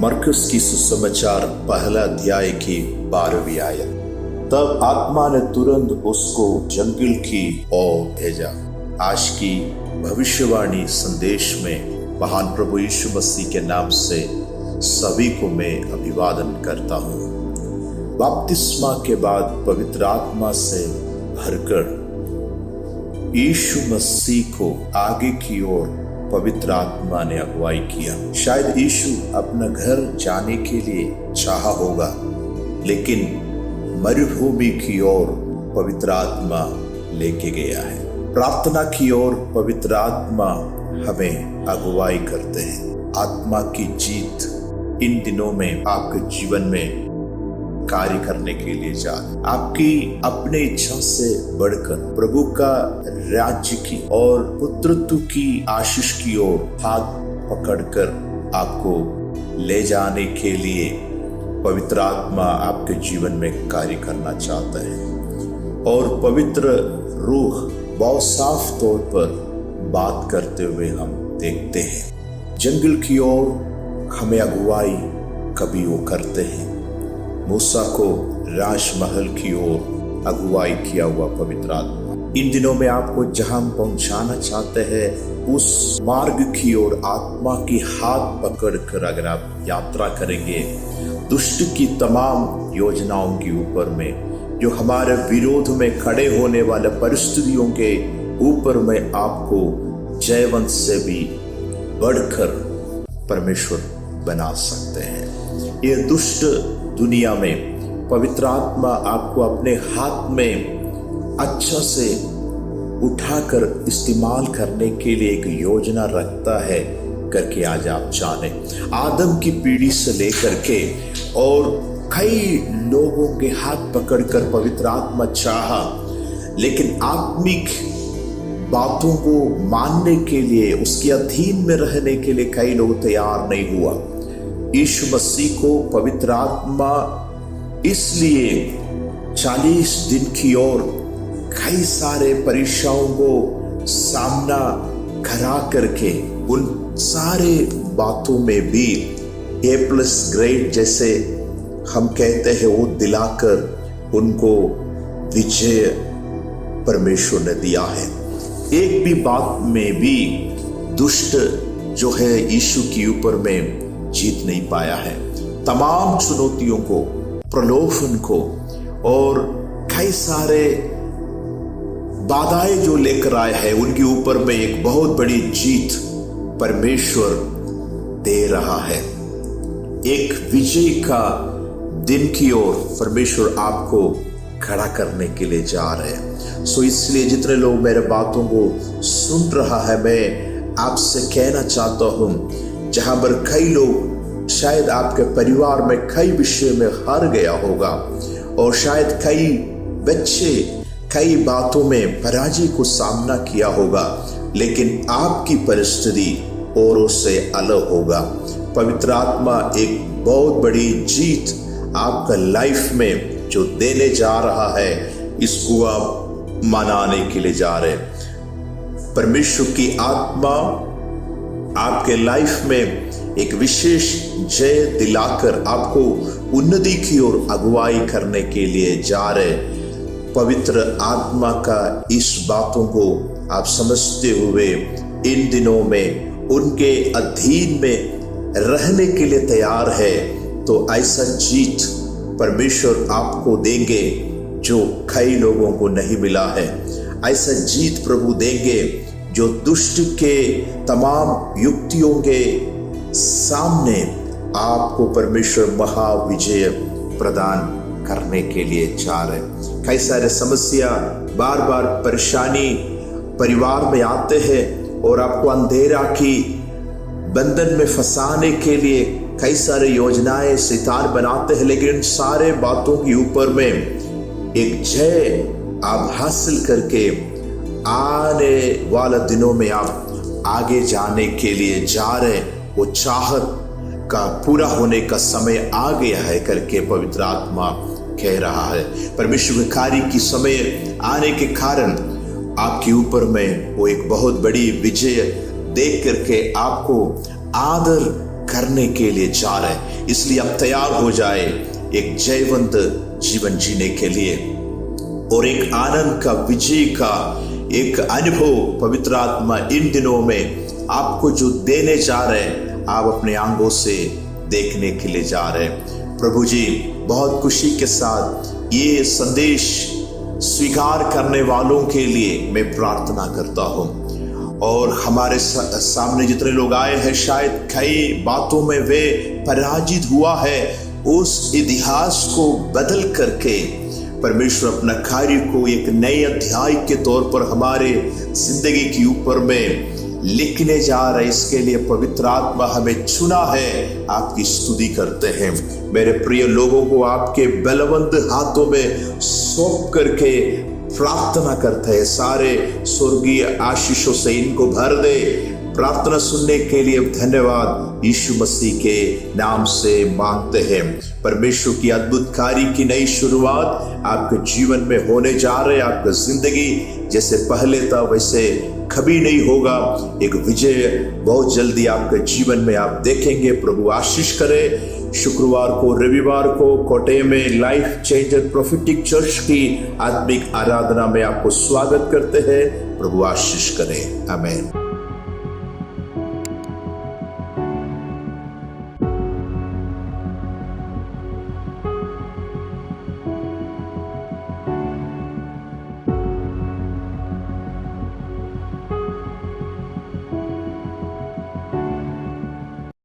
मरकुस की सुसमाचार पहला अध्याय की 12वीं आयत। तब आत्मा ने तुरंत उसको जंगल की ओर भेजा। आज की भविष्यवाणी संदेश में महान प्रभु यीशु मसीह के नाम से सभी को मैं अभिवादन करता हूँ। बपतिस्मा के बाद पवित्र आत्मा से भरकर यीशु मसीह को आगे की ओर पवित्र आत्मा ने अगुवाई किया। शायद यीशु अपना घर जाने के लिए चाहा होगा, लेकिन मरुभूमि की ओर पवित्र आत्मा लेके गया है। प्रार्थना की ओर पवित्र आत्मा हमें अगुवाई करते हैं। आत्मा की जीत इन दिनों में आपके जीवन में कार्य करने के लिए जा आपकी अपने इच्छा से बढ़कर प्रभु का राज्य की और पुत्रत्व की आशीष की ओर हाथ पकड़कर आपको ले जाने के लिए पवित्र आत्मा आपके जीवन में कार्य करना चाहता है। और पवित्र रूह बहुत साफ तौर पर बात करते हुए हम देखते हैं। जंगल की ओर हमें अगुवाई कभी वो करते हैं। मूसा को राजमहल की ओर अगुवाई किया हुआ पवित्र आत्मा इन दिनों में आपको जहां पहुंचाना चाहते हैं उस मार्ग की ओर आत्मा की हाथ पकड़कर अगर आप यात्रा करेंगे, दुष्ट की तमाम योजनाओं के ऊपर में, जो हमारे विरोध में खड़े होने वाले परिस्थितियों के ऊपर में आपको जयवंत से भी बढ़कर परमेश्वर बना सकते हैं। ये दुष्ट दुनिया में पवित्र आत्मा आपको अपने हाथ में अच्छा से उठाकर इस्तेमाल करने के लिए एक योजना रखता है करके आज आप जाने। आदम की पीढ़ी से लेकर के और कई लोगों के हाथ पकड़कर पवित्र आत्मा चाहा, लेकिन आत्मिक बातों को मानने के लिए, उसके अधीन में रहने के लिए कई लोग तैयार नहीं हुआ। यीशु मसीह को पवित्र आत्मा इसलिए 40 दिन की ओर कई सारे परीक्षाओं को सामना करा करके उन सारे बातों में भी A+ ग्रेड जैसे हम कहते हैं वो दिलाकर उनको विजय परमेश्वर ने दिया है। एक भी बात में भी दुष्ट जो है यीशु के ऊपर में जीत नहीं पाया है। तमाम चुनौतियों को, प्रलोभन को और कई सारे बाधाएं जो लेकर आए हैं उनके ऊपर में एक बहुत बड़ी जीत परमेश्वर दे रहा है। एक विजय का दिन की ओर परमेश्वर आपको खड़ा करने के लिए जा रहे हैं। सो इसलिए जितने लोग मेरे बातों को सुन रहा है, मैं आपसे कहना चाहता हूं, जहां पर कई लोग शायद आपके परिवार में कई विषय में हार गया होगा और शायद कई बच्चे कई बातों में पराजय को सामना किया होगा, लेकिन आपकी परिस्थिति औरों से अलग होगा। पवित्र आत्मा एक बहुत बड़ी जीत आपका लाइफ में जो देने जा रहा है, इसको आप मनाने के लिए जा रहे हैं। परमेश्वर की आत्मा आपके लाइफ में एक विशेष जय दिलाकर आपको उन्नति की ओर अगुवाई करने के लिए जा रहे। पवित्र आत्मा का इस बातों को आप समझते हुए इन दिनों में उनके अधीन में रहने के लिए तैयार है, तो ऐसा जीत परमेश्वर आपको देंगे जो कई लोगों को नहीं मिला है। ऐसा जीत प्रभु देंगे जो दुष्ट के तमाम युक्तियों के सामने आपको परमेश्वर महाविजय प्रदान करने के लिए जा रहे। कई सारे समस्या, बार बार परेशानी परिवार में आते हैं और आपको अंधेरा की बंधन में फंसाने के लिए कई सारे योजनाएं शैतान बनाते हैं, लेकिन इन सारे बातों के ऊपर में एक जय आप हासिल करके आने वाले दिनों में आप आगे जाने के लिए जा रहे। वो चाहत का पूरा होने का समय आ गया है करके पवित्र आत्मा कह रहा है। परमेश्वर के कार्य की समय आने के कारण आपके ऊपर में वो एक बहुत बड़ी विजय देख करके आपको आदर करने के लिए जा रहे हैं। इसलिए आप तैयार हो जाए एक जयवंत जीवन जीने के लिए और एक आनंद का, विजय का एक अनुभव पवित्र आत्मा इन दिनों में आपको जो देने जा रहे हैं, आप अपने आंखों से देखने के लिए जा रहे हैं। प्रभु जी, बहुत खुशी के साथ ये संदेश स्वीकार करने वालों के लिए मैं प्रार्थना करता हूँ। और हमारे सामने जितने लोग आए हैं, शायद कई बातों में वे पराजित हुआ है, उस इतिहास को बदल करके परमेश्वर अपना कार्य को एक नए अध्याय के तौर पर हमारे जिंदगी के ऊपर में लिखने जा रहे। इसके लिए पवित्र आत्मा हमें चुना है। आपकी स्तुति करते हैं। मेरे प्रिय लोगों को आपके बलवंत हाथों में सौंप करके प्रार्थना करते हैं, सारे स्वर्गीय आशीषों से इनको भर दे। प्रार्थना सुनने के लिए धन्यवाद यीशु मसीह के नाम से मांगते हैं। परमेश्वर की अद्भुत कार्य की नई शुरुआत आपके जीवन में होने जा रहे। आपकी जिंदगी जैसे पहले था वैसे कभी नहीं होगा। एक विजय बहुत जल्दी आपके जीवन में आप देखेंगे। प्रभु आशीष करे। शुक्रवार को, रविवार को कोटे में लाइफ चेंजर प्रोफेटिक चर्च की आत्मिक आराधना में आपको स्वागत करते हैं। प्रभु आशीष करे। आमीन।